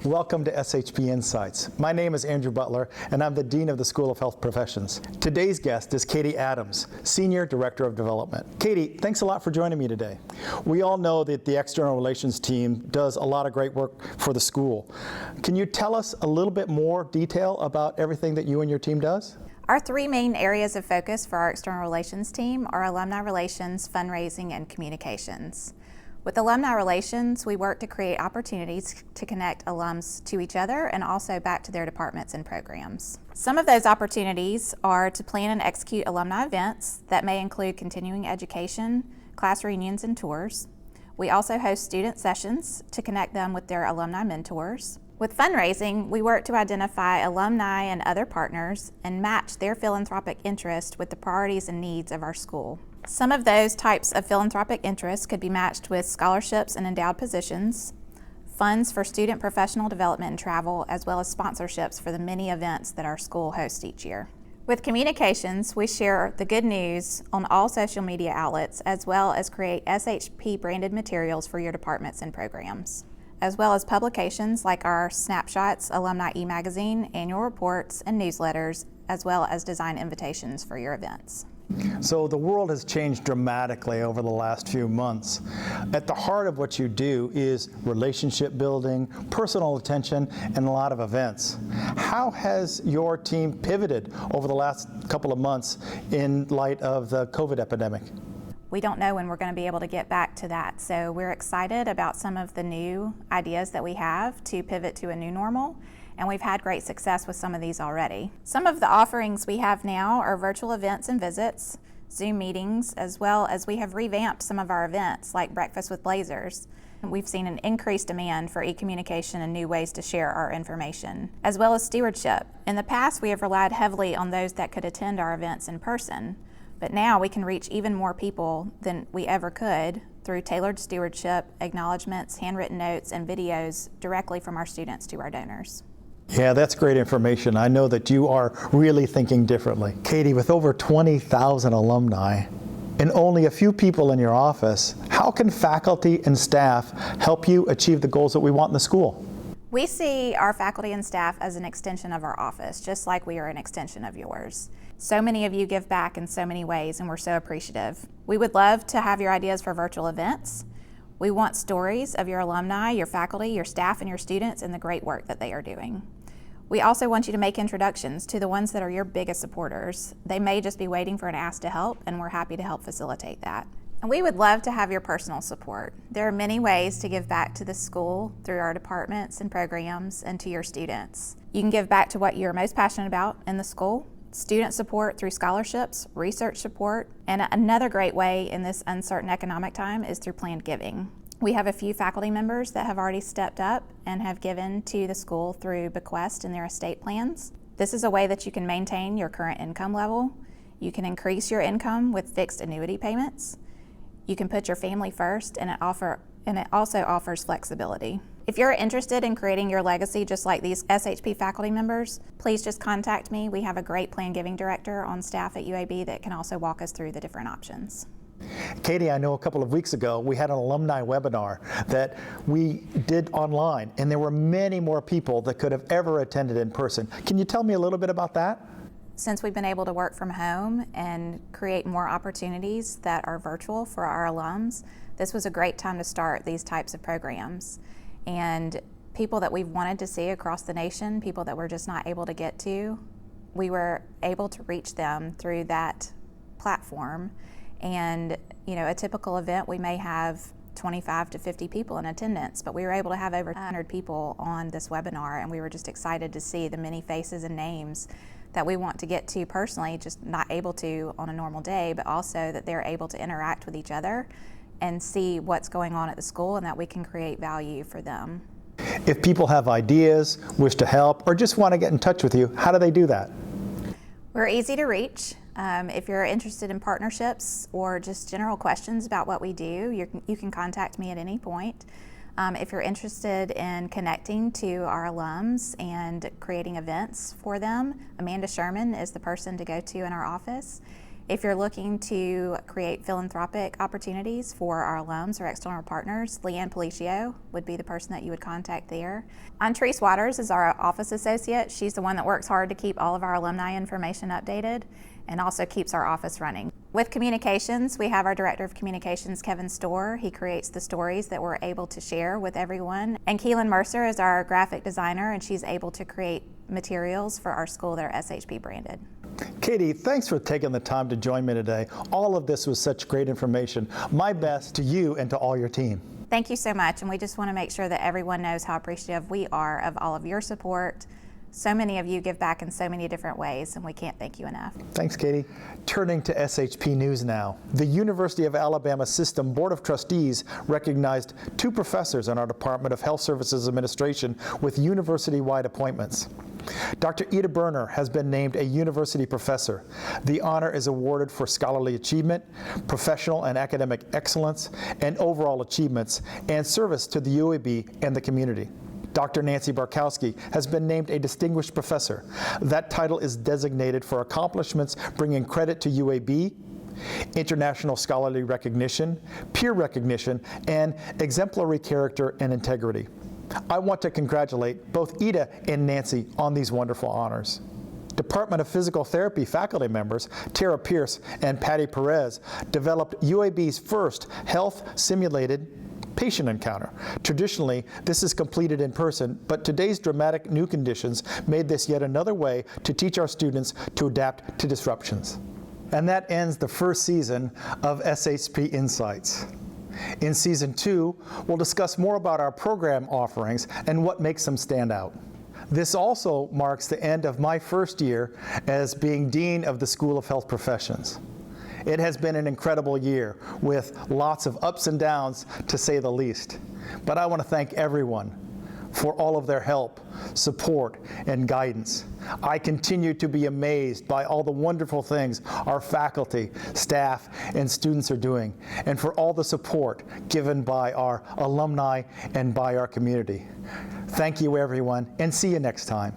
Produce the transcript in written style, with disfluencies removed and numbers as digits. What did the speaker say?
Welcome to SHP Insights. My name is Andrew Butler, and I'm the Dean of the School of Health Professions. Today's guest is Katie Adams, Senior Director of Development. Katie, thanks a lot for joining me today. We all know that the External Relations Team does a lot of great work for the school. Can you tell us a little bit more detail about everything that you and your team does? Our three main areas of focus for our External Relations Team are alumni relations, fundraising, and communications. With alumni relations, we work to create opportunities to connect alums to each other and also back to their departments and programs. Some of those opportunities are to plan and execute alumni events that may include continuing education, class reunions, and tours. We also host student sessions to connect them with their alumni mentors. With fundraising, we work to identify alumni and other partners and match their philanthropic interest with the priorities and needs of our school. Some of those types of philanthropic interests could be matched with scholarships and endowed positions, funds for student professional development and travel, as well as sponsorships for the many events that our school hosts each year. With communications, we share the good news on all social media outlets, as well as create SHP branded materials for your departments and programs, as well as publications like our Snapshots Alumni e-magazine, annual reports, and newsletters, as well as design invitations for your events. So the world has changed dramatically over the last few months. At the heart of what you do is relationship building, personal attention, and a lot of events. How has your team pivoted over the last couple of months in light of the COVID epidemic? We don't know when we're going to be able to get back to that, so we're excited about some of the new ideas that we have to pivot to a new normal, and we've had great success with some of these already. Some of the offerings we have now are virtual events and visits, Zoom meetings, as well as we have revamped some of our events like Breakfast with Blazers. We've seen an increased demand for e-communication and new ways to share our information, as well as stewardship. In the past, we have relied heavily on those that could attend our events in person, but now we can reach even more people than we ever could through tailored stewardship, acknowledgments, handwritten notes, and videos directly from our students to our donors. Yeah, that's great information. I know that you are really thinking differently. Katie, with over 20,000 alumni and only a few people in your office, how can faculty and staff help you achieve the goals that we want in the school? We see our faculty and staff as an extension of our office, just like we are an extension of yours. So many of you give back in so many ways, and we're so appreciative. We would love to have your ideas for virtual events. We want stories of your alumni, your faculty, your staff, and your students and the great work that they are doing. We also want you to make introductions to the ones that are your biggest supporters. They may just be waiting for an ask to help, and we're happy to help facilitate that. And we would love to have your personal support. There are many ways to give back to the school through our departments and programs and to your students. You can give back to what you're most passionate about in the school, student support through scholarships, research support, and another great way in this uncertain economic time is through planned giving. We have a few faculty members that have already stepped up and have given to the school through bequest in their estate plans. This is a way that you can maintain your current income level. You can increase your income with fixed annuity payments. You can put your family first, and it also offers flexibility. If you're interested in creating your legacy just like these SHP faculty members, please just contact me. We have a great plan giving director on staff at UAB that can also walk us through the different options. Katie, I know a couple of weeks ago we had an alumni webinar that we did online, and there were many more people that could have ever attended in person. Can you tell me a little bit about that? Since we've been able to work from home and create more opportunities that are virtual for our alums, this was a great time to start these types of programs. And people that we've wanted to see across the nation, people that we're just not able to get to, we were able to reach them through that platform. And a typical event, we may have 25 to 50 people in attendance, but we were able to have over 100 people on this webinar, and we were just excited to see the many faces and names that we want to get to personally, just not able to on a normal day, but also that they're able to interact with each other and see what's going on at the school and that we can create value for them. If people have ideas, wish to help, or just want to get in touch with you, how do they do that? We're easy to reach. If you're interested in partnerships or just general questions about what we do, you can contact me at any point. If you're interested in connecting to our alums and creating events for them, Amanda Sherman is the person to go to in our office. If you're looking to create philanthropic opportunities for our alums or external partners, Leanne Policio would be the person that you would contact there. Antrice Waters is our office associate. She's the one that works hard to keep all of our alumni information updated and also keeps our office running. With communications, we have our Director of Communications, Kevin Storr. He creates the stories that we're able to share with everyone. And Keelan Mercer is our graphic designer, and she's able to create materials for our school that are SHP branded. Katie, thanks for taking the time to join me today. All of this was such great information. My best to you and to all your team. Thank you so much, and we just want to make sure that everyone knows how appreciative we are of all of your support. So many of you give back in so many different ways, and we can't thank you enough. Thanks, Katie. Turning to SHP News now. The University of Alabama System Board of Trustees recognized 2 professors in our Department of Health Services Administration with university-wide appointments. Dr. Ida Berner has been named a university professor. The honor is awarded for scholarly achievement, professional and academic excellence, and overall achievements, and service to the UAB and the community. Dr. Nancy Barkowski has been named a distinguished professor. That title is designated for accomplishments bringing credit to UAB, international scholarly recognition, peer recognition, and exemplary character and integrity. I want to congratulate both Ida and Nancy on these wonderful honors. Department of Physical Therapy faculty members Tara Pierce and Patty Perez developed UAB's first health-simulated patient encounter. Traditionally, this is completed in person, but today's dramatic new conditions made this yet another way to teach our students to adapt to disruptions. And that ends the first season of SHP Insights. In Season 2, we'll discuss more about our program offerings and what makes them stand out. This also marks the end of my first year as being Dean of the School of Health Professions. It has been an incredible year with lots of ups and downs, to say the least. But I want to thank everyone for all of their help, support, and guidance. I continue to be amazed by all the wonderful things our faculty, staff, and students are doing, and for all the support given by our alumni and by our community. Thank you, everyone, and see you next time.